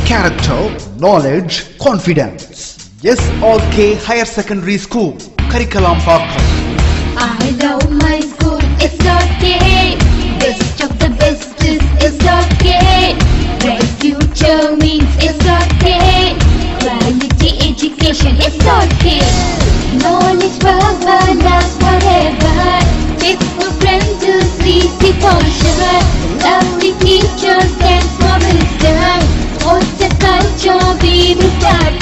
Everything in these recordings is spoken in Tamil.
character, knowledge, confidence. SRK Higher Secondary School, Curriculum Parkhouse. I love my school, SRK. Best of the best is SRK. Bright future means SRK. Quality education, SRK. Knowledge power lasts forever. Faithful friends to see the culture. Lovely teachers and for wisdom. What's the culture we will start?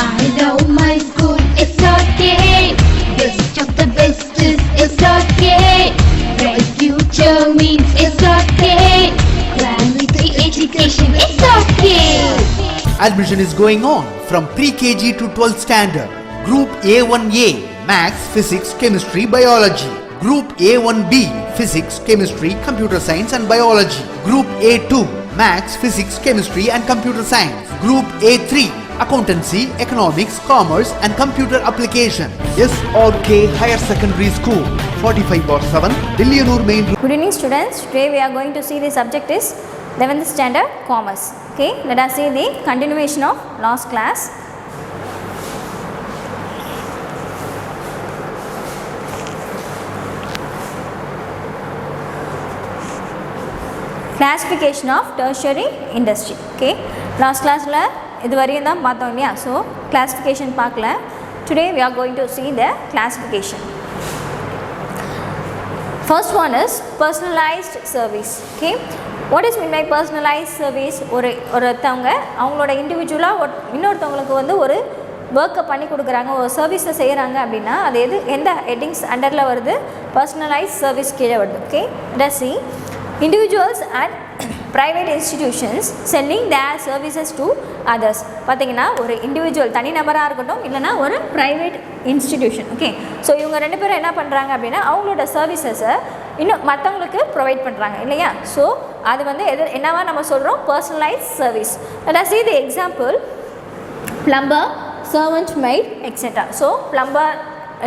I love my school, SRK. Best of the best is SRK. Bright future means SRK. Quality education, SRK. Admission is going on from pre-KG to 12th standard. Group A1A, Maths, Physics, Chemistry, Biology. Group A1B, Physics, Chemistry, Computer Science and Biology. Group A2, Maths, Physics, Chemistry and Computer Science. Group A3, Accountancy, Economics, Commerce and Computer Application. SRK Higher Secondary School, 45/7, Dillianur Main Road. Good evening students. Today we are going to see the subject is 11th standard Commerce. Okay, let us see the continuation of last class. Classification of tertiary industry. Okay, last class la idu variyum dhaan paathom illaya, so classification paakala. Today we are going to see the classification. First one is personalized service. Okay, what is mean by personalized service? ஒருத்தவங்க அவங்களோட இண்டிவிஜுவலாக இன்னொருத்தவங்களுக்கு வந்து ஒரு ஒர்க்கை பண்ணி கொடுக்குறாங்க, ஒரு சர்வீஸை செய்கிறாங்க அப்படின்னா அது எந்த ஹெட்டிங்ஸ் அண்டரில் வருது? பர்சனலைஸ்ட் சர்வீஸ் கீழே வருது. Okay, let's see. Individuals and private institutions selling their services to others. பார்த்தீங்கன்னா ஒரு இண்டிவிஜுவல் தனிநபராக இருக்கட்டும் இல்லைனா ஒரு ப்ரைவேட் இன்ஸ்டிடியூஷன். ஓகே, ஸோ இவங்க ரெண்டு பேரும் என்ன பண்ணுறாங்க அப்படின்னா அவங்களோட சர்வீசஸை இன்னும் மற்றவங்களுக்கு ப்ரொவைட் பண்ணுறாங்க இல்லையா? ஸோ அது வந்து என்னவா நம்ம சொல்கிறோம்? Personalised service. let us see the example. plumber, servant maid, etc. So plumber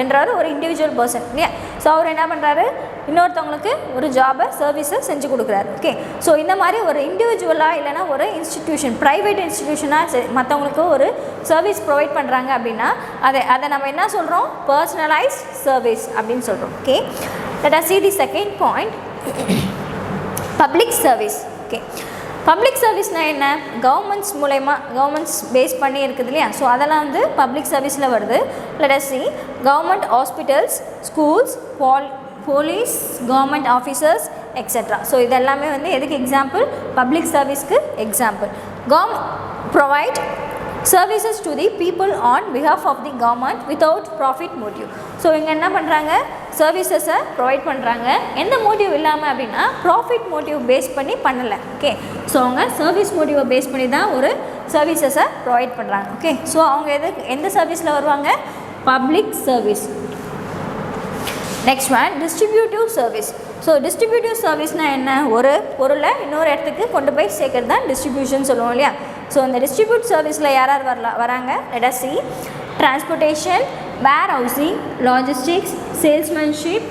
என்றார் ஒரு இண்டிவிஜுவல் பர்சன் இல்லையா? ஸோ அவர் என்ன பண்ணுறாரு? இன்னொருத்தவங்களுக்கு ஒரு ஜாபை சர்வீஸை செஞ்சு கொடுக்குறாரு. ஓகே, ஸோ இந்த மாதிரி ஒரு இண்டிவிஜுவலாக இல்லைனா ஒரு இன்ஸ்டிடியூஷன் ப்ரைவேட் இன்ஸ்டிடியூஷனாக மற்றவங்களுக்கு ஒரு சர்வீஸ் ப்ரொவைட் பண்ணுறாங்க அப்படின்னா அதை நம்ம என்ன சொல்கிறோம்? பர்சனலைஸ்ட் சர்வீஸ் அப்படின்னு சொல்கிறோம். Okay, let us see the second point. Public service. Okay, public சர்வீஸ்னால் என்ன? கவர்மெண்ட்ஸ் பேஸ் பண்ணி இருக்குது இல்லையா? ஸோ அதெல்லாம் வந்து பப்ளிக் சர்வீஸில் வருது. let us see. Government hospitals, schools, police, government officers, etcetera. So இதெல்லாமே வந்து எதுக்கு எக்ஸாம்பிள்? பப்ளிக் சர்வீஸ்க்கு example. Provide services to the people on behalf of the government without profit motive. So இங்கே என்ன பண்ணுறாங்க? சர்வீசஸை ப்ரொவைட் பண்ணுறாங்க. எந்த மோட்டிவ் இல்லாமல் அப்படின்னா ப்ராஃபிட் மோட்டிவ் பேஸ் பண்ணி பண்ணலை. ஓகே, ஸோ அவங்க சர்வீஸ் மோட்டிவை பேஸ் பண்ணி தான் ஒரு சர்வீசஸை ப்ரொவைட் பண்ணுறாங்க. ஓகே, ஸோ அவங்க எந்த சர்வீஸில் வருவாங்க? Public service. Next one distributive service. So distributive சர்வீஸ்னால் என்ன? ஒரு பொருளை இன்னொரு இடத்துக்கு கொண்டு போய் சேர்க்கறது தான் டிஸ்ட்ரிபியூஷன் சொல்லுவோம் இல்லையா? ஸோ அந்த டிஸ்ட்ரிபியூட் சர்வீஸில் யார் வராங்க? let us see. Transportation, warehousing, logistics, salesmanship,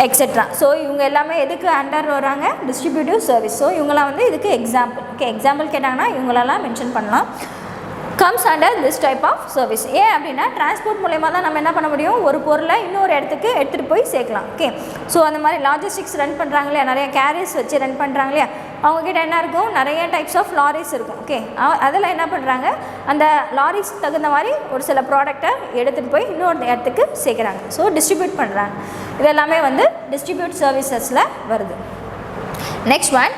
etcetera. So இவங்க எல்லாமே எதுக்கு அண்டர் வராங்க? Distributive service. ஸோ இவங்களாம் வந்து இதுக்கு எக்ஸாம்பிள். ஓகே, எக்ஸாம்பிள் கேட்டாங்கன்னா இவங்களெல்லாம் மென்ஷன் பண்ணலாம். comes under this type of service. ஏன் அப்படின்னா டிரான்ஸ்போர்ட் மூலயமா தான் நம்ம என்ன பண்ண முடியும்? ஒரு பொருளை இன்னொரு இடத்துக்கு எடுத்துகிட்டு போய் சேர்க்கலாம். ஓகே, ஸோ அந்த மாதிரி லாஜிஸ்டிக்ஸ் ரன் பண்ணுறாங்க இல்லையா? நிறைய கேரியர்ஸ் வச்சு ரன் பண்ணுறாங்க இல்லையா? அவங்கக்கிட்ட என்ன இருக்கும்? நிறைய டைப்ஸ் ஆஃப் லாரிஸ் இருக்கும். ஓகே, அதில் என்ன பண்ணுறாங்க? அந்த லாரிஸ் தகுந்த மாதிரி ஒரு சில ப்ராடக்டை எடுத்துகிட்டு போய் இன்னொரு இடத்துக்கு சேர்க்குறாங்க. ஸோ டிஸ்ட்ரிபியூட் பண்ணுறாங்க. இதெல்லாமே வந்து டிஸ்ட்ரிபியூட் சர்வீசஸில் வருது. Next one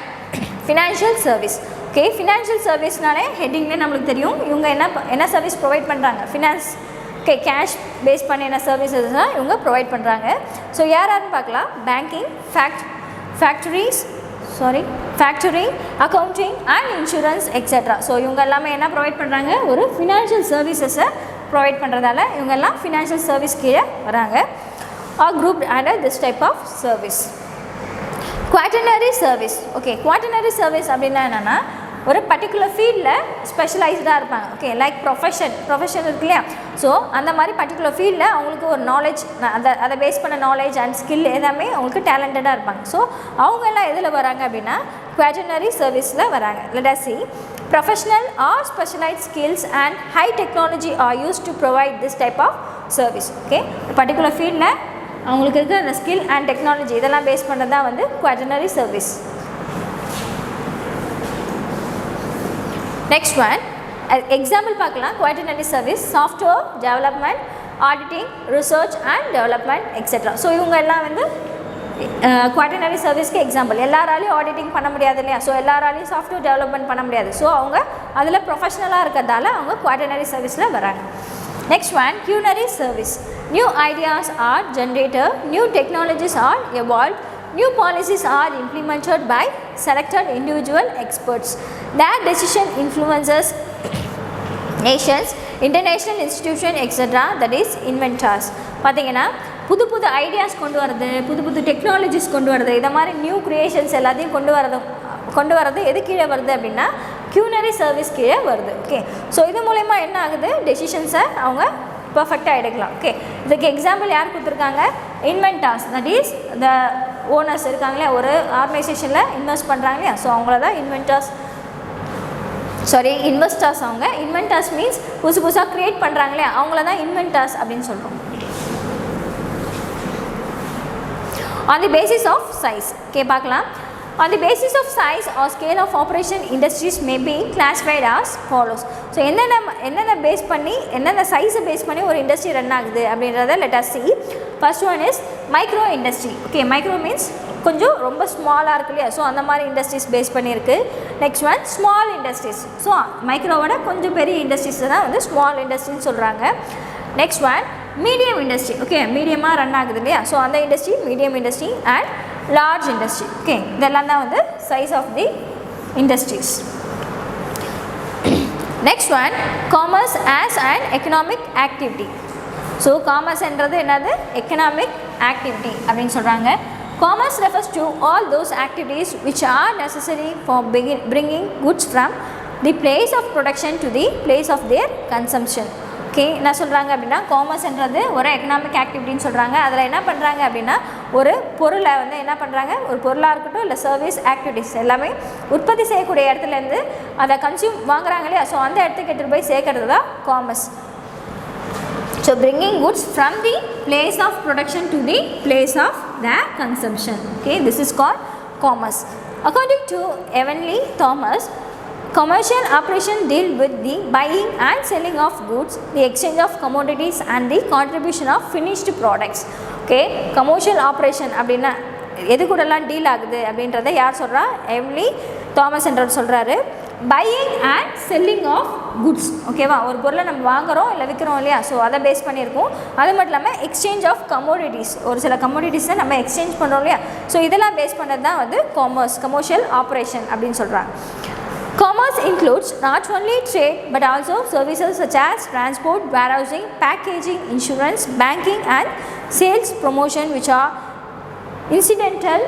financial service. Okay, financial சர்வீஸ்னாலே ஹெட்டிங்லேயே நம்மளுக்கு தெரியும் இவங்க என்ன சர்வீஸ் ப்ரொவைட் பண்ணுறாங்க? ஃபினான்ஸ். ஓகே, கேஷ் பேஸ் பண்ணி என்ன சர்வீசஸ் தான் இவங்க ப்ரொவைட் பண்ணுறாங்க. ஸோ யாராருன்னு பார்க்கலாம். Banking, factory, accounting and insurance, etcetera. So இவங்க எல்லாமே என்ன ப்ரொவைட் பண்ணுறாங்க? ஒரு ஃபினான்ஷியல் சர்வீசஸை ப்ரொவைட் பண்ணுறதால இவங்கெல்லாம் ஃபினான்ஷியல் சர்வீஸ் கீழே வராங்க. Are group under this type of service. Quaternary service. Okay, quaternary service அப்படின்னா என்னென்னா ஒரு பர்டிகுலர் ஃபீல்டில் ஸ்பெஷலைஸ்டாக இருப்பாங்க. ஓகே, லைக் ப்ரொஃபஷன் இருக்கு இல்லையா? ஸோ அந்த மாதிரி பர்டிகுலர் ஃபீல்டில் அவங்களுக்கு ஒரு நாலேஜ், அதை பேஸ் பண்ண நாலேஜ் அண்ட் ஸ்கில் எல்லாமே அவங்களுக்கு டேலண்டடாக இருப்பாங்க. ஸோ அவங்க எல்லாம் எதில் வராங்க அப்படின்னா குவாட்டர்னரி சர்வீஸில் வராங்க. let us see. professional or specialized skills and high technology are used to provide this type of service. Okay, particular field la அவங்களுக்கு இருக்க அந்த ஸ்கில் அண்ட் டெக்னாலஜி இதெல்லாம் பேஸ் பண்ணுறது தான் வந்து quaternary service. Next one example பார்க்கலாம். Quaternary service software development, auditing, research and development etcetera. So இவங்க எல்லாம் வந்து குவாட்டர்னரி சர்வீஸ்க்கு எக்ஸாம்பிள். எல்லாராலையும் ஆடிட்டிங் பண்ண முடியாது இல்லையா, ஸோ எல்லாராலையும் சாஃப்ட்வேர் டெவலப்மெண்ட் பண்ண முடியாது. ஸோ அவங்க அதில் ப்ரொஃபஷ்னலாக இருக்கிறதால அவங்க குவாட்டர்னரி சர்வீஸில் வராங்க. Next one, culinary service. New ideas are generated, new technologies are evolved, new policies are implemented by selected individual experts. Their decision influences nations, international institutions, etc. That is inventors. பார்த்தீங்கன்னா புது புது ஐடியாஸ் கொண்டு வரது, புது புது டெக்னாலஜிஸ் கொண்டு வரது, இதை மாதிரி நியூ க்ரியேஷன்ஸ் எல்லாத்தையும் கொண்டு வரது எது கீழே வருது அப்படின்னா culinary சர்வீஸ் கீழே வருது. ஓகே, ஸோ இது மூலயமா என்ன ஆகுது, டெசிஷன்ஸை அவங்க பர்ஃபெக்டாக எடுக்கலாம். ஓகே, இதுக்கு எக்ஸாம்பிள் யார் கொடுத்துருக்காங்க, இன்வென்டார்ஸ். தட் இஸ் த ஓனர்ஸ் இருக்காங்களே, ஒரு ஆர்கனைசேஷனில் இன்வெஸ்ட் பண்ணுறாங்க இல்லையா, ஸோ அவங்கள தான் இன்வெஸ்டர்ஸ். அவங்க இன்வென்டார்ஸ் மீன்ஸ் புதுசாக க்ரியேட் பண்ணுறாங்களே அவங்கள தான் இன்வென்டார்ஸ் அப்படின்னு சொல்கிறோம். On the basis of size. Okay, பார்க்கலாம். On the basis of size or scale of operation, industries may be classified as follows. So என்னென்ன பேஸ் பண்ணி என்னென்ன சைஸை பேஸ் பண்ணி ஒரு இண்டஸ்ட்ரி ரன் ஆகுது அப்படின்றத let us see. First one is micro industry. Okay, micro means கொஞ்சம் ரொம்ப ஸ்மாலாக இருக்கு இல்லையா, ஸோ அந்த மாதிரி இண்டஸ்ட்ரீஸ் பேஸ் பண்ணியிருக்கு. Next one small industries. So மைக்ரோவோட கொஞ்சம் பெரிய இண்டஸ்ட்ரீஸ் தான் வந்து ஸ்மால் இண்டஸ்ட்ரின்னு சொல்கிறாங்க. Next one medium industry. Okay, மீடியமாக ரன் ஆகுது இல்லையா, ஸோ அந்த industry medium industry. And large industry. Okay, இதெல்லாம் தான் வந்து size of the industries. Next one, commerce as an economic activity. So commerce என்றது என்னது, economic activity அப்படின்னு சொல்கிறாங்க. Commerce refers to all those activities which are necessary for bringing goods from the place of production to the place of their consumption. Okay, என்ன சொல்கிறாங்க அப்படின்னா காமர்ஸ்ன்றது ஒரு எக்கனாமிக் ஆக்டிவிட்டின்னு சொல்கிறாங்க. அதில் என்ன பண்ணுறாங்க அப்படின்னா ஒரு பொருளை வந்து என்ன பண்ணுறாங்க, ஒரு பொருளாக இருக்கட்டும் இல்லை சர்வீஸ் ஆக்டிவிட்டிஸ் எல்லாமே உற்பத்தி செய்யக்கூடிய இடத்துலேருந்து அதை கன்சியூம் வாங்குறாங்க இல்லையா, ஸோ அந்த இடத்துக்கு எடுத்துகிட்டு போய் சேர்க்கறது தான் commerce. So bringing goods from the place of production to the place of their consumption. Okay, this is called commerce. According to Evanly Thomas, commercial operation deal with the buying and selling of goods, the exchange of commodities and the contribution of finished products. Okay, commercial operation அப்படின்னா எது கூடலாம் டீல் ஆகுது அப்படின்றத யார் சொல்கிறா, எவ்லி தாமஸ் என்றவர் சொல்கிறாரு. Buying and selling of goods. ஓகேவா, ஒரு பொருளை நம்ம வாங்குகிறோம் இல்லை விற்கிறோம் இல்லையா, ஸோ அதை பேஸ் பண்ணியிருக்கோம். அது மட்டும் இல்லாமல் எக்ஸ்சேஞ்ச் ஆஃப் கமோடிட்டிஸ், ஒரு சில கமோடிட்டிஸை நம்ம எக்ஸ்சேஞ்ச் பண்ணுறோம் இல்லையா, ஸோ இதெல்லாம் பேஸ் பண்ணது தான் வந்து கமர்ஷியல் ஆப்ரேஷன் அப்படின்னு சொல்கிறாங்க. Commerce includes not only trade but also services such as transport, warehousing, packaging, insurance, banking and sales promotion, which are incidental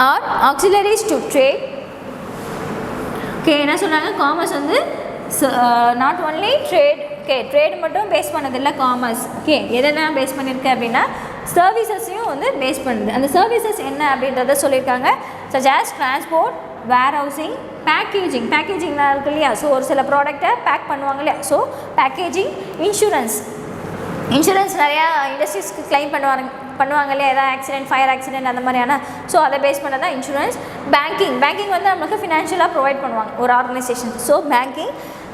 or auxiliaries to trade. Okay, என்ன சொல்றாங்க, காமர்ஸ் வந்து not only trade. Okay, trade மட்டும் பேஸ் பண்ணதில்லை காமர்ஸ். ஓகே, எதெல்லாம் பேஸ் பண்ணியிருக்கு அப்படின்னா சர்வீசஸையும் வந்து பேஸ் பண்ணுது. அந்த சர்வீசஸ் என்ன அப்படின்றத சொல்லியிருக்காங்க. such as transport, warehousing, பேக்கேஜிங்லாம் இருக்கு இல்லையா, ஸோ ஒரு சில ப்ராடக்டை பேக் பண்ணுவாங்க இல்லையா, ஸோ பேக்கேஜிங், இன்சூரன்ஸ் நிறையா இண்டஸ்ட்ரீஸ்க்கு கிளைம் பண்ணுவாங்க இல்லையா, ஏதாவது ஆக்சிடென்ட், ஃபயர் ஆக்சிடென்ட் அந்த மாதிரியான, ஸோ அதை பேஸ் பண்ண தான் இன்சூரன்ஸ். பேங்கிங் வந்து நம்மளுக்கு ஃபினான்ஷியலாக ப்ரொவைட் பண்ணுவாங்க ஒரு organisation, so banking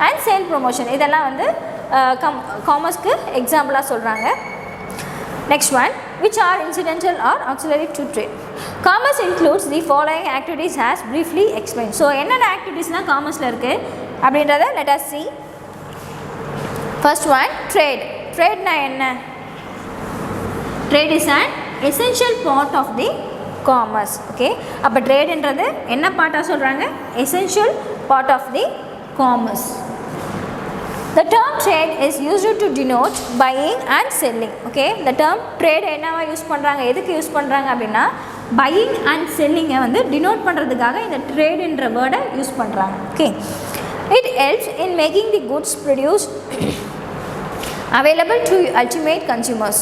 and sale promotion இதெல்லாம் வந்து காமர்ஸ்க்கு எக்ஸாம்பிளாக சொல்கிறாங்க. Next one, which are incidental or auxiliary to trade. Commerce includes the following activities as briefly explained. So என்னென்ன ஆக்டிவிட்டீஸ்லாம் காமர்ஸில் இருக்குது அப்படின்றத let us see. First one, trade. ட்ரேட்னா என்ன? Trade is an essential part of the commerce. Okay, அப்போ ட்ரேடுன்றது என்ன பார்ட்டாக சொல்கிறாங்க, essential part of the commerce. The term trade is used to denote buying and selling. Okay, the term trade என்னவா யூஸ் பண்ணுறாங்க, எதுக்கு யூஸ் பண்ணுறாங்க அப்படின்னா buying and selling வந்து denote பண்ணுறதுக்காக இந்த trade என்ற வேர்டை யூஸ் பண்ணுறாங்க. Okay, it helps in making the goods produced available to ultimate consumers.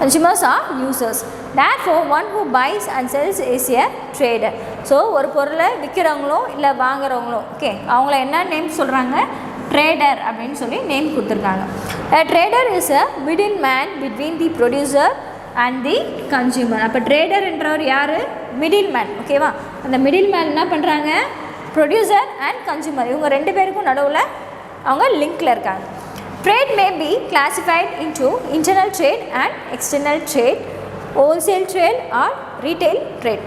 Consumers are users. therefore one who buys and sells is a trader. So ஒரு பொருளை விற்கிறவங்களோ இல்லை வாங்குறவங்களோ ஓகே அவங்கள என்ன நேம் சொல்கிறாங்க, ட்ரேடர் அப்படின்னு சொல்லி நேம் கொடுத்துருக்காங்க. A trader is a middleman between the producer and the consumer. அப்போ ட்ரேடர்ன்றவர் யார், மிடில் மேன். ஓகேவா, அந்த மிடில் மேன் என்ன பண்ணுறாங்க, ப்ரொடியூசர் அண்ட் கன்சியூமர் இவங்க ரெண்டு பேருக்கும் நடுவில் அவங்க லிங்க்கில் இருக்காங்க. Trade may be classified into internal trade and external trade, wholesale trade or retail trade.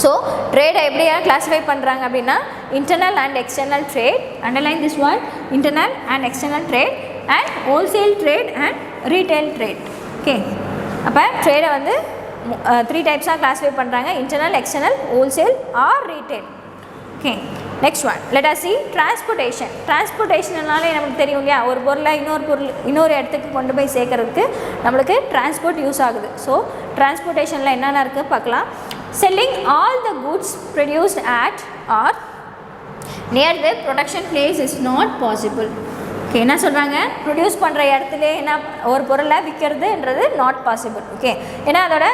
So ட்ரேடை எப்படியா கிளாஸிஃபை பண்ணுறாங்க அப்படின்னா internal and external trade, underline this one, internal and external trade and wholesale trade and retail trade. Okay, அப்போ ட்ரேடை வந்து 3 டைப்ஸாக கிளாஸிஃபை பண்ணுறாங்க, internal, external, wholesale or retail. Okay, next one let us see transportation. டிரான்ஸ்போர்ட்டேஷன்னாலே நமக்கு தெரியும் இல்லையா, ஒரு பொருளை இன்னொரு இடத்துக்கு கொண்டு போய் சேர்க்கறதுக்கு நம்மளுக்கு டிரான்ஸ்போர்ட் யூஸ் ஆகுது. ஸோ டிரான்ஸ்போர்ட்டேஷனில் என்னென்ன இருக்குது பார்க்கலாம். Selling all the goods produced at or near the production place is not possible. Okay, என்ன சொல்கிறாங்க, ப்ரொடியூஸ் பண்ணுற இடத்துல என்ன ஒரு பொருளை விற்கிறதுன்றது நாட் பாசிபிள். ஓகே, ஏன்னா அதோட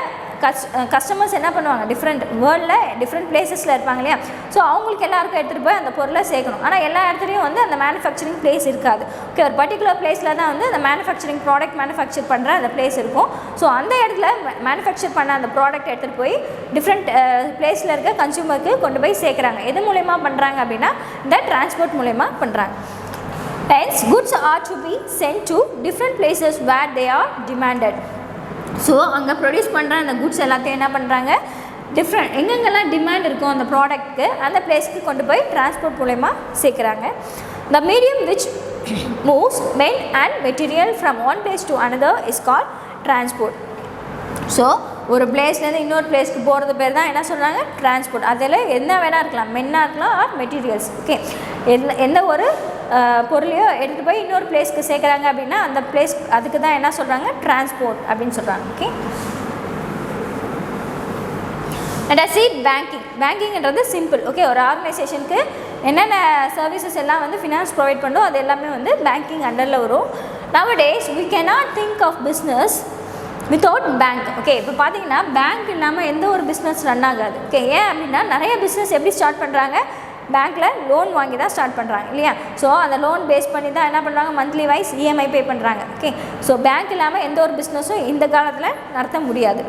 கஸ்டமர்ஸ் என்ன பண்ணுவாங்க, டிஃப்ரெண்ட் வேர்ல்டில் டிஃப்ரெண்ட் பிளேஸஸில் இருப்பாங்க இல்லையா. ஸோ அவங்களுக்கு எல்லாருக்கும் எடுத்துகிட்டு போய் அந்த பொருளை சேர்க்கணும். ஆனால் எல்லா இடத்துலையும் வந்து அந்த மேனுஃபேக்சரிங் பிளேஸ் இருக்காது. ஓகே, ஒரு பர்டிகுலர் பிளேஸில் தான் வந்து அந்த மேனுஃபேக்சரிங் ப்ராடக்ட் மேனுஃபேக்சர் பண்ணுற அந்த பிளேஸ் இருக்கும். ஸோ அந்த இடத்துல மேனுஃபேக்சர் பண்ண அந்த ப்ராடக்ட் எடுத்துகிட்டு போய் டிஃப்ரெண்ட் பிளேஸில் இருக்க கன்சியூமருக்கு கொண்டு போய் சேர்க்குறாங்க. எது மூலயமா பண்ணுறாங்க அப்படின்னா இந்த டிரான்ஸ்போர்ட் மூலயமா பண்ணுறாங்க. Hence, goods are to be sent to different places where they are demanded. So அங்கே ப்ரொடியூஸ் பண்ணுற அந்த குட்ஸ் எல்லாத்தையும் என்ன பண்ணுறாங்க, டிஃப்ரெண்ட் எங்கெங்கெல்லாம் டிமாண்ட் இருக்கும் அந்த ப்ராடக்ட்டுக்கு அந்த பிளேஸ்க்கு கொண்டு போய் டிரான்ஸ்போர்ட் மூலயமா சேர்க்குறாங்க. The medium which moves men and material from one place to another is called transport. So ஒரு பிளேஸ்லேருந்து இன்னொரு பிளேஸ்க்கு போகிறது பேர் தான் என்ன சொல்கிறாங்க, டிரான்ஸ்போர்ட். அதில் என்ன வேணால் இருக்கலாம், மென்னாக இருக்கலாம் ஆர் மெட்டீரியல்ஸ். ஓகே, எந்த ஒரு பொருளையோ எடுத்துகிட்டு போய் இன்னொரு பிளேஸ்க்கு சேர்க்குறாங்க அப்படின்னா அந்த பிளேஸ் அதுக்கு தான் என்ன சொல்கிறாங்க, டிரான்ஸ்போர்ட் அப்படின்னு சொல்கிறாங்க. Okay, let us see banking. பேங்கிங்கிறது சிம்பிள். ஓகே, ஒரு ஆர்கனைசேஷனுக்கு என்னென்ன சர்வீசஸ் எல்லாம் வந்து ஃபினான்ஸ் ப்ரொவைட் பண்ணுறோம் அது எல்லாமே வந்து பேங்கிங் அண்டரில் வரும். nowadays we cannot think of business without bank. Okay, இப்போ பார்த்தீங்கன்னா பேங்க் இல்லாமல் எந்த ஒரு பிஸ்னஸ் ரன் ஆகாது. ஓகே, ஏன் அப்படின்னா நிறைய பிஸ்னஸ் எப்படி ஸ்டார்ட் பண்ணுறாங்க, பேங்க்கில் லோன் வாங்கி தான் ஸ்டார்ட் பண்ணுறாங்க இல்லையா. ஸோ அந்த லோன் பேஸ் பண்ணி தான் என்ன பண்ணுறாங்க, மந்த்லி வைஸ் இஎம்ஐ பே பண்ணுறாங்க. ஓகே, ஸோ பேங்க் இல்லாமல் எந்த ஒரு பிஸ்னஸும் இந்த காலத்தில் நடத்த முடியாது.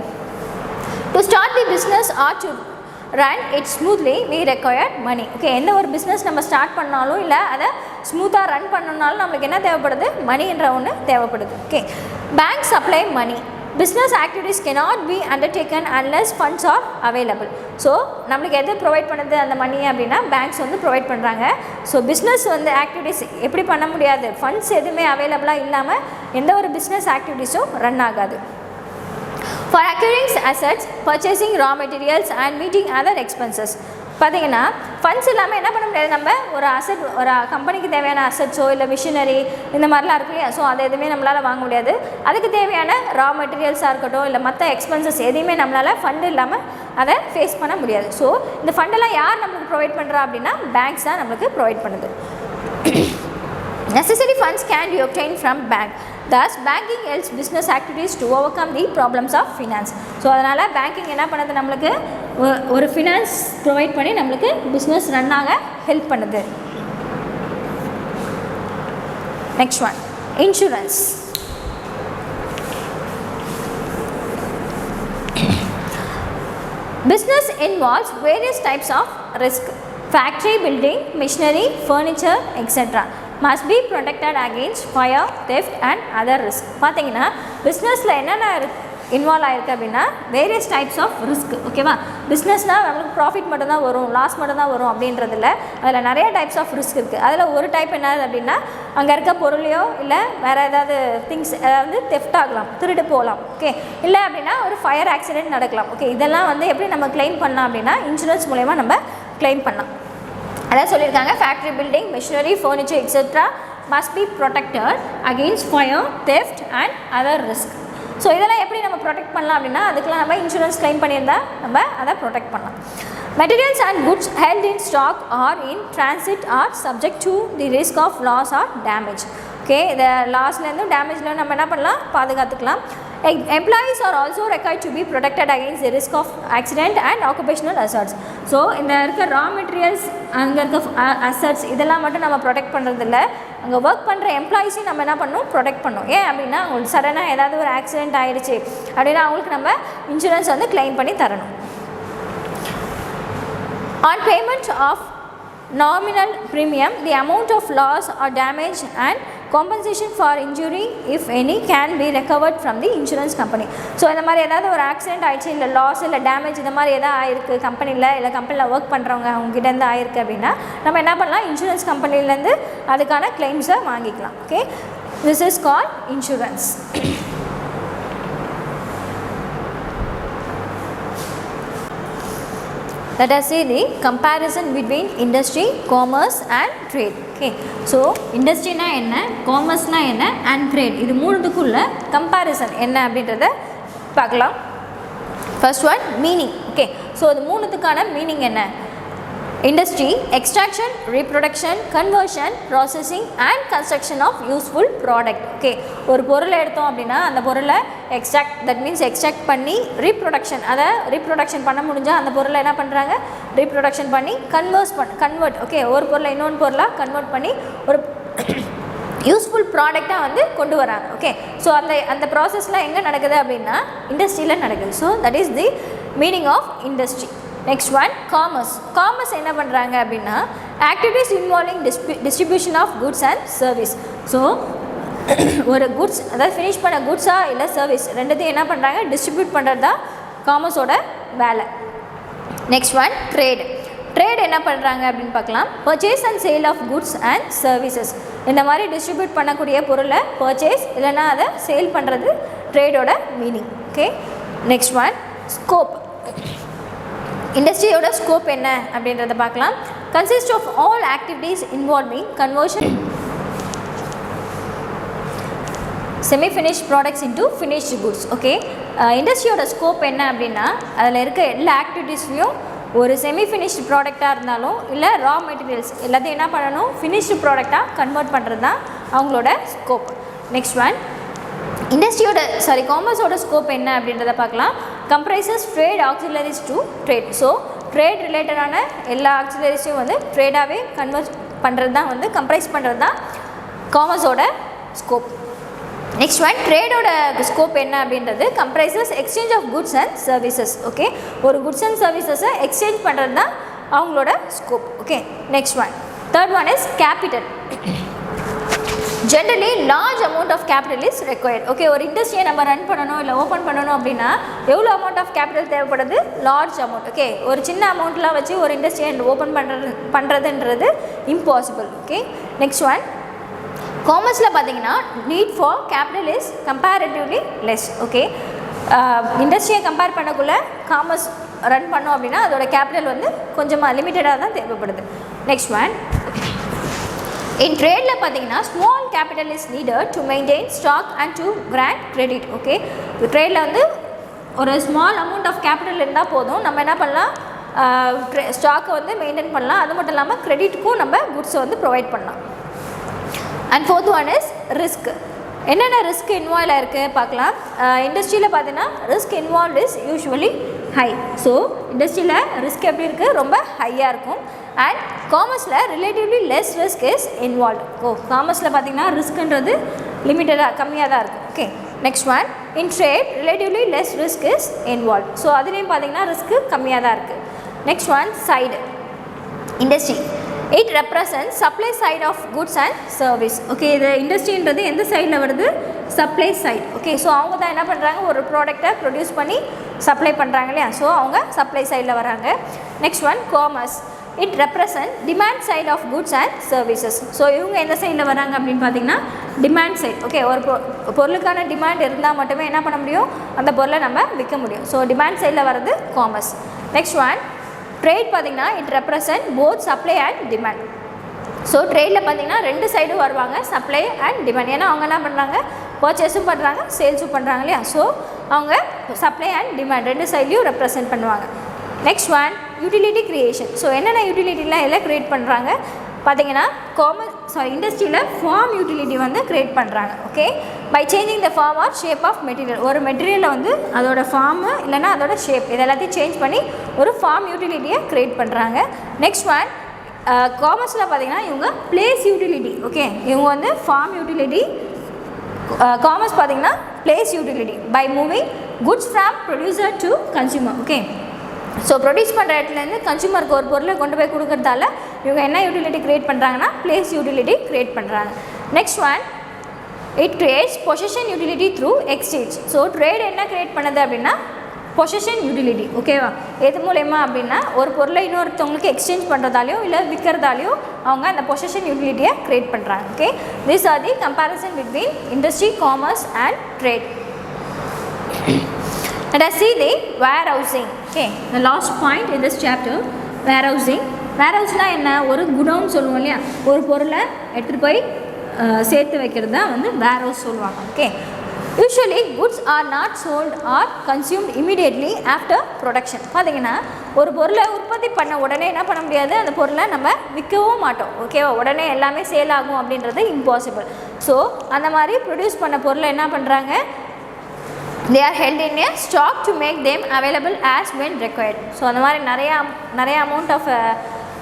To start the business or to run it smoothly we require money. Okay, எந்த ஒரு பிஸ்னஸ் நம்ம ஸ்டார்ட் பண்ணாலும் இல்லை அதை ஸ்மூத்தாக ரன் பண்ணனாலும் நம்மளுக்கு என்ன தேவைப்படுது, மணின்ற ஒன்று தேவைப்படுது. Okay, bank supply money. Business activities cannot be undertaken unless funds are available. So நம்மளுக்கு எது ப்ரொவைட் பண்ணுது அந்த மணி அப்படின்னா பேங்க்ஸ் வந்து ப்ரொவைட் பண்ணுறாங்க. ஸோ பிஸ்னஸ் வந்து ஆக்டிவிட்டீஸ் எப்படி பண்ண முடியாது, ஃபண்ட்ஸ் எதுவுமே அவைலபிளாக இல்லாமல் எந்த ஒரு பிஸ்னஸ் ஆக்டிவிட்டீஸும் ரன் ஆகாது. For acquiring assets, purchasing raw materials and meeting other expenses. பார்த்தீங்கன்னா ஃபண்ட்ஸ் இல்லாமல் என்ன பண்ண முடியாது, நம்ம ஒரு அசட் ஒரு கம்பெனிக்கு தேவையான அசட்ஸோ இல்லை மிஷினரி இந்த மாதிரிலாம் இருக்கு இல்லையா. ஸோ அதை எதுவுமே நம்மளால் வாங்க முடியாது. அதுக்கு தேவையான ரா மெட்டீரியல்ஸாக இருக்கட்டும் இல்லை மற்ற எக்ஸ்பென்சஸ் எதையுமே நம்மளால் ஃபண்டு இல்லாமல் அதை ஃபேஸ் பண்ண முடியாது. ஸோ இந்த ஃபண்டெல்லாம் யார் நம்மளுக்கு ப்ரொவைட் பண்ணுறா அப்படின்னா பேங்க்ஸ் தான் நம்மளுக்கு ப்ரொவைட் பண்ணுது. Necessary funds can be obtained from bank. Thus, banking helps business activities to overcome the problems of finance. So அதனால் பேங்கிங் என்ன பண்ணுது, நம்மளுக்கு ஒரு ஃபினான்ஸ் ப்ரொவைட் பண்ணி நம்மளுக்கு பிஸ்னஸ் ரன் ஆக ஹெல்ப் பண்ணுது. Next one, insurance. Business involves various types of risk. Factory, building, machinery, furniture, etc. must be protected against fire, theft and other risks. பார்த்தீங்கன்னா பிஸ்னஸில் என்னென்ன இன்வால்வ் ஆகிருக்கு அப்படின்னா வேரியஸ் டைப்ஸ் ஆஃப் ரிஸ்க். ஓகேவா, பிஸ்னஸ்னால் நம்மளுக்கு ப்ராஃபிட் மட்டும் தான் வரும், லாஸ் மட்டும் தான் வரும் அப்படின்றதில்ல, அதில் நிறைய டைப்ஸ் ஆஃப் ரிஸ்க் இருக்குது. அதில் ஒரு டைப் என்னது அப்படின்னா அங்கே இருக்க பொருளையோ இல்லை வேறு ஏதாவது திங்ஸ் அதாவது தெஃப்ட் ஆகலாம், திருடு போகலாம். ஓகே, இல்லை அப்படின்னா ஒரு ஃபயர் ஆக்சிடென்ட் நடக்கலாம். ஓகே, இதெல்லாம் வந்து எப்படி நம்ம கிளைம் பண்ணலாம் அப்படின்னா இன்சூரன்ஸ் மூலயமா நம்ம கிளைம் பண்ணலாம். அதான் சொல்லியிருக்காங்க, factory, building, machinery, furniture etcetera must be protected against fire, theft and other risk. So இதெல்லாம் எப்படி நம்ம ப்ரொடெக்ட் பண்ணலாம் அப்படின்னா அதுக்கெலாம் நம்ம இன்சூரன்ஸ் கிளைம் பண்ணியிருந்தால் நம்ம அதை ப்ரொடெக்ட் பண்ணலாம். Materials and goods held in stock or in transit are subject to the risk of loss or damage. Okay, இந்த லாஸ்லேருந்து டேமேஜ்லேருந்து நம்ம என்ன பண்ணலாம், பாதுகாத்துக்கலாம். Employees are also required to be protected against the risk of accident and occupational hazards. So இந்த இருக்க ரா மெட்டீரியல்ஸ் அங்கே இருக்க அசட்ஸ் இதெல்லாம் மட்டும் நம்ம ப்ரொடெக்ட் பண்ணுறதில்ல, அங்கே ஒர்க் பண்ணுற எம்ப்ளாயீஸையும் நம்ம என்ன பண்ணணும், ப்ரொடெக்ட் பண்ணணும். ஏன் அப்படின்னா அவங்களுக்கு சடனாக ஏதாவது ஒரு ஆக்சிடென்ட் ஆகிடுச்சு அப்படின்னா அவங்களுக்கு நம்ம இன்சூரன்ஸ் வந்து கிளைம் பண்ணி தரணும். On payment of nominal premium, the amount of loss or damage and compensation for injury if any can be recovered from the insurance company. So இந்த மாதிரி ஏதாவது ஒரு ஆக்சிடென்ட் ஆகிடுச்சு, இல்லை லாஸ் இல்லை டேமேஜ் இந்த மாதிரி எதாவது ஆயிருக்கு கம்பெனியில், இல்லை கம்பெனியில் ஒர்க் பண்ணுறவங்க அவங்ககிட்டேருந்து ஆயிருக்கு அப்படின்னா நம்ம என்ன பண்ணலாம், இன்சூரன்ஸ் கம்பெனிலேருந்து அதுக்கான கிளைம்ஸை வாங்கிக்கலாம். Okay, this is called insurance. Let us see the comparison between industry, commerce and trade. Okay, so industry na enna, commerce na enna and trade இது மூணுத்துக்குள்ள comparison என்ன அப்படின்றத பார்க்கலாம். First one meaning. Okay, so இது மூணுத்துக்கான meaning என்ன? Industry, extraction, reproduction, conversion, processing and construction of useful product. Okay, ஒரு பொருளை எடுத்தோம் அப்படின்னா அந்த பொருளை extract, that means extract பண்ணி reproduction, அதை reproduction பண்ண முடிஞ்சால் அந்த பொருளை என்ன பண்ணுறாங்க, reproduction பண்ணி convert, okay, ஒரு பொருளை இன்னொன்று பொருளாக convert பண்ணி ஒரு யூஸ்ஃபுல் ப்ராடக்டாக வந்து கொண்டு வராங்க. ஓகே, ஸோ அந்த ப்ராசஸ்லாம் எங்கே நடக்குது அப்படின்னா இண்டஸ்ட்ரியில் நடக்குது. So that is the meaning of industry. Next one commerce. Commerce என்ன பண்ணுறாங்க அப்படின்னா activities involving distribution of goods and service. So ஒரு குட்ஸ், அதாவது ஃபினிஷ் பண்ண குட்ஸாக இல்லை சர்வீஸ் ரெண்டுத்தையும் என்ன பண்ணுறாங்க, டிஸ்ட்ரிபியூட் பண்ணுறது தான் காமர்ஸோட வேலை. Next one trade. ட்ரேட் என்ன பண்ணுறாங்க அப்படின்னு பார்க்கலாம். Purchase and sale of goods and services. இந்த மாதிரி டிஸ்ட்ரிபியூட் பண்ணக்கூடிய பொருளை பர்ச்சேஸ் இல்லைனா அதை சேல் பண்ணுறது ட்ரேடோட meaning. Okay, next one scope. இண்டஸ்ட்ரியோட ஸ்கோப் என்ன அப்படின்றத பார்க்கலாம். Consist of all activities involving conversion semi finish products into finished goods. Okay, இண்டஸ்ட்ரியோட ஸ்கோப் என்ன அப்படின்னா அதில் இருக்க எல்லா ஆக்டிவிட்டீஸ்லையும் ஒரு செமி ஃபினிஷ்டு ப்ராடக்டாக இருந்தாலும் இல்லை ரா மெட்டீரியல்ஸ் எல்லாத்தையும் என்ன பண்ணணும், ஃபினிஷ்டு ப்ராடக்டாக கன்வெர்ட் பண்ணுறது தான் அவங்களோட ஸ்கோப். நெக்ஸ்ட் ஒன் இண்டஸ்ட்ரியோட காமர்ஸோட ஸ்கோப் என்ன அப்படின்றத பார்க்கலாம். Comprises trade ஆக்சிலரிஸ் to trade. So trade ரிலேட்டடான எல்லா ஆக்சிலரிஸையும் வந்து ட்ரேடாகவே கன்வெர்ட் பண்ணுறது தான் வந்து கம்ப்ரைஸ் பண்ணுறது தான் காமர்ஸோட ஸ்கோப். நெக்ஸ்ட் ஒன் ட்ரேடோட ஸ்கோப் என்ன அப்படின்றது comprises exchange of goods and services. Okay, ஒரு குட்ஸ் அண்ட் சர்வீசஸை எக்ஸ்சேஞ்ச் பண்ணுறது தான் அவங்களோட scope. Okay, next one third one is capital. Generally large amount of capital is required. Okay, ஒரு இண்டஸ்ட்ரியை நம்ம ரன் பண்ணணும் இல்லை ஓப்பன் பண்ணணும் அப்படின்னா எவ்வளோ அமௌண்ட் ஆஃப் கேபிட்டல் தேவைப்படுது, லார்ஜ் அமௌண்ட். ஓகே, ஒரு சின்ன அமௌண்ட்லாம் வச்சு ஒரு இண்டஸ்ட்ரியை ஓப்பன் பண்ணுறதுன்றது இம்பாசிபிள். ஓகே, நெக்ஸ்ட் ஒன் காமர்ஸில் பார்த்தீங்கன்னா need for capital is comparatively less. Okay, இண்டஸ்ட்ரியை கம்பேர் பண்ணக்குள்ளே காமர்ஸ் ரன் பண்ணோம் அப்படின்னா அதோட கேபிட்டல் வந்து கொஞ்சமாக லிமிட்டடாக தான் தேவைப்படுது. நெக்ஸ்ட் ஒன் இன் ட்ரேடில் பார்த்தீங்கன்னா small capital is needed to maintain stock and to grant credit. Okay, ட்ரேடில் வந்து ஒரு ஸ்மால் அமௌண்ட் ஆஃப் கேபிட்டல் இருந்தால் போதும், நம்ம என்ன பண்ணலாம், ஸ்டாக்கை வந்து மெயின்டைன் பண்ணலாம். அது மட்டும் இல்லாமல் கிரெடிட்டுக்கும் நம்ம குட்ஸை வந்து ப்ரொவைட் பண்ணலாம். And fourth one is risk. என்னென்ன ரிஸ்க் இன்வால்வ் ஆகிருக்கு பார்க்கலாம். இண்டஸ்ட்ரியில் பார்த்தீங்கன்னா risk involve is usually high. So இண்டஸ்ட்ரியில் ரிஸ்க் எப்படி இருக்குது, ரொம்ப ஹையாக இருக்கும். அண்ட் காமர்ஸில் relatively less risk is involve. காமர்ஸில் பார்த்தீங்கன்னா ரிஸ்க்குன்றது லிமிட்டடாக கம்மியாக தான் இருக்கும். Okay, next one in trade relatively less risk is involve. So அதுலேயும் பார்த்தீங்கன்னா ரிஸ்க்கு கம்மியாக தான் இருக்குது. Next one side industry. It represent supply side of goods and service. Okay, இது இண்டஸ்ட்ரின்றது எந்த சைடில் வருது, சப்ளை சைட். ஓகே, ஸோ அவங்க தான் என்ன பண்ணுறாங்க, ஒரு ப்ராடக்டை ப்ரொடியூஸ் பண்ணி சப்ளை பண்ணுறாங்க இல்லையா, ஸோ அவங்க சப்ளை சைடில் வராங்க. Next one commerce. It represent demand side of goods and services. So இவங்க எந்த சைடில் வராங்க அப்படின்னு பார்த்தீங்கன்னா டிமாண்ட் சைட். ஓகே, ஒரு பொருளுக்கான டிமாண்ட் இருந்தால் மட்டுமே என்ன பண்ண முடியும், அந்த பொருளை நம்ம விற்க முடியும். ஸோ டிமாண்ட் சைடில் வர்றது காமர்ஸ். நெக்ஸ்ட் ஒன் ட்ரேட் பார்த்தீங்கன்னா it represent both supply and demand. So ட்ரேடில் பார்த்தீங்கன்னா ரெண்டு சைடும் வருவாங்க, சப்ளை அண்ட் டிமாண்ட். ஏன்னா அவங்க என்ன பண்ணுறாங்க, பர்ச்சேஸும் பண்ணுறாங்க சேல்ஸும் பண்ணுறாங்க இல்லையா, ஸோ அவங்க சப்ளை அண்ட் டிமாண்ட் ரெண்டு சைட்லையும் ரெப்ரசன்ட் பண்ணுவாங்க. Next one utility creation. So என்னென்ன யூட்டிலிட்டிலாம் எல்லாம் க்ரியேட் பண்ணுறாங்க பார்த்தீங்கன்னா இண்டஸ்ட்ரியில் ஃபார்ம் யூட்டிலிட்டி வந்து க்ரியேட் பண்ணுறாங்க. Okay, by changing the form or shape of material. ஒரு மெட்டீரியலை வந்து அதோட ஃபார்மு இல்லைன்னா அதோட ஷேப் இது எல்லாத்தையும் சேஞ்ச் பண்ணி ஒரு ஃபார்ம் யூட்டிலிட்டியை க்ரியேட் பண்ணுறாங்க. நெக்ஸ்ட் ஒன் காமர்ஸில் பார்த்தீங்கன்னா இவங்க பிளேஸ் யூட்டிலிட்டி. ஓகே, இவங்க வந்து ஃபார்ம் யூட்டிலிட்டி. காமர்ஸ் பார்த்தீங்கன்னா place utility by moving goods from producer to consumer. Okay, so produce பண்ணுற இடத்துலேருந்து கன்சியூமருக்கு ஒரு பொருளை கொண்டு போய் கொடுக்கறதால இவங்க என்ன யூட்டிலிட்டி க்ரியேட் பண்ணுறாங்கன்னா பிளேஸ் யூட்டிலிட்டி க்ரியேட் பண்ணுறாங்க. Next one it creates possession utility through exchange. So trade என்ன க்ரியேட் பண்ணுது அப்படின்னா பொசஷன் யூட்டிலிட்டி. ஓகேவா, எது மூலயமா அப்படின்னா ஒரு பொருளை இன்னொருத்தவங்களுக்கு எக்ஸ்சேஞ்ச் பண்ணுறதாலையும் இல்லை விற்கிறதாலையும் அவங்க அந்த பொசஷன் யூட்டிலிட்டியை க்ரியேட் பண்ணுறாங்க. Okay, this are the comparison between industry, commerce and trade. Let us see the warehousing. Okay, the last point in this chapter, warehousing. warehouse-னா என்ன? ஒரு குடவுன் சொல்லுவோம் இல்லையா, ஒரு பொருளை எடுத்துகிட்டு போய் சேர்த்து வைக்கிறது தான் வந்து warehouse சொல்லுவாங்க. Okay, usually goods are not sold or consumed immediately after production. பார்த்தீங்கன்னா ஒரு பொருளை உற்பத்தி பண்ண உடனே என்ன பண்ண முடியாது, அந்த பொருளை நம்ம விற்கவும் மாட்டோம். ஓகேவா, உடனே எல்லாமே சேல் ஆகும் அப்படின்றது இம்பாசிபிள். ஸோ அந்த மாதிரி ப்ரொடியூஸ் பண்ண பொருளை என்ன பண்ணுறாங்க, they are held in a stock to make them available as when required. So அந்த மாதிரி நிறைய அமௌண்ட் ஆஃப்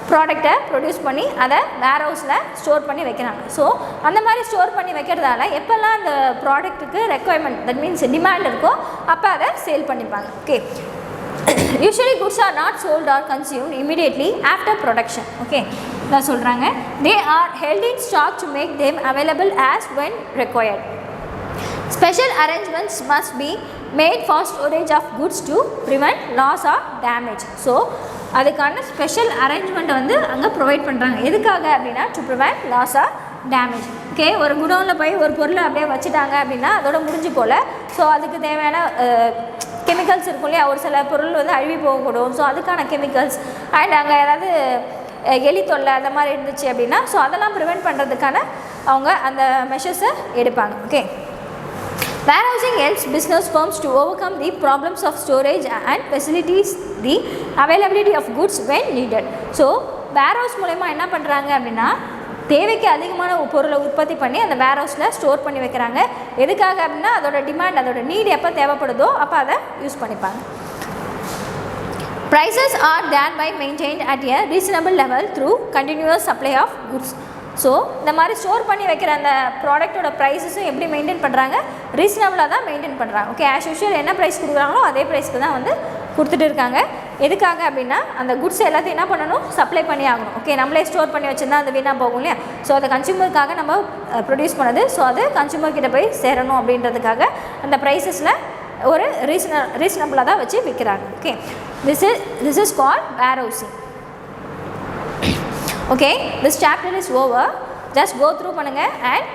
ப்ராடக்டை ப்ரொடியூஸ் பண்ணி அதை வேர்ஹவுஸில் ஸ்டோர் பண்ணி வைக்கிறாங்க. ஸோ அந்த மாதிரி ஸ்டோர் பண்ணி வைக்கிறதால எப்போல்லாம் அந்த ப்ராடக்ட்டுக்கு ரெக்குவயர்மெண்ட், தட் மீன்ஸ் டிமாண்ட் இருக்கோ அப்போ அதை சேல் பண்ணிப்பாங்க. Okay, usually goods are not sold or consumed immediately after production. Okay, நான் சொல்கிறாங்க they are held in stock to make them available as when required. Special arrangements must be made for storage of goods to prevent loss or damage. So அதுக்கான ஸ்பெஷல் அரேஞ்ச்மெண்ட்டை வந்து அங்கே ப்ரொவைட் பண்ணுறாங்க. எதுக்காக அப்படின்னா to prevent loss or damage. Okay, ஒரு குடோனில் போய் ஒரு பொருளை அப்படியே வச்சுட்டாங்க அப்படின்னா அதோட முடிஞ்சு போல். ஸோ அதுக்கு தேவையான கெமிக்கல்ஸ் இருக்கும் இல்லையா, ஒரு சில பொருள் வந்து அழுவி போகக்கூடும். ஸோ அதுக்கான கெமிக்கல்ஸ் அண்ட் அங்கே ஏதாவது எலி தொல்லை அந்த மாதிரி இருந்துச்சு அப்படின்னா ஸோ அதெல்லாம் ப்ரிவெண்ட் பண்ணுறதுக்கான அவங்க அந்த மெஷர்ஸை எடுப்பாங்க. Okay, warehousing helps business firms to overcome the problems of storage and facilities the availability of goods when needed. So warehouse மூலமா என்ன பண்ணுறாங்க அப்படின்னா தேவைக்கு அதிகமான பொருளை உற்பத்தி பண்ணி அந்த வேர்ஹவுஸில் ஸ்டோர் பண்ணி வைக்கிறாங்க. எதுக்காக அப்படின்னா அதோட டிமாண்ட், அதோட நீட் எப்போ தேவைப்படுதோ அப்போ அதை யூஸ் பண்ணிப்பாங்க. Prices are thereby maintained at a reasonable level through continuous supply of goods. So இந்த மாதிரி ஸ்டோர் பண்ணி வைக்கிற அந்த ப்ராடக்ட்டோட ப்ரைஸஸும் எப்படி மெயின்டைன் பண்ணுறாங்க, ரீசனபிளாக தான் மெயின்டைன் பண்ணுறாங்க. ஓகே, ஆஸ் யூஷுவல் என்ன ப்ரைஸ் கொடுக்குறாங்களோ அதே ப்ரைஸ்க்கு தான் வந்து கொடுத்துட்டு இருக்காங்க. எதுக்காக அப்படின்னா அந்த குட்ஸ் எல்லாத்தையும் என்ன பண்ணணும், சப்ளை பண்ணி ஆகணும். ஓகே, நம்மளே ஸ்டோர் பண்ணி வச்சுருந்தா அது வீணாக போகும் இல்லையா. ஸோ அதை கன்சியூமருக்காக நம்ம ப்ரொடியூஸ் பண்ணது. ஸோ அது கன்சியூமர்கிட்ட போய் சேரணும் அப்படின்றதுக்காக அந்த ப்ரைஸஸில் ஒரு ரீசனபிளாக தான் வச்சு விற்கிறாங்க. Okay, this is called warehousing. Okay, this chapter is over. Just go through பண்ணுங்க and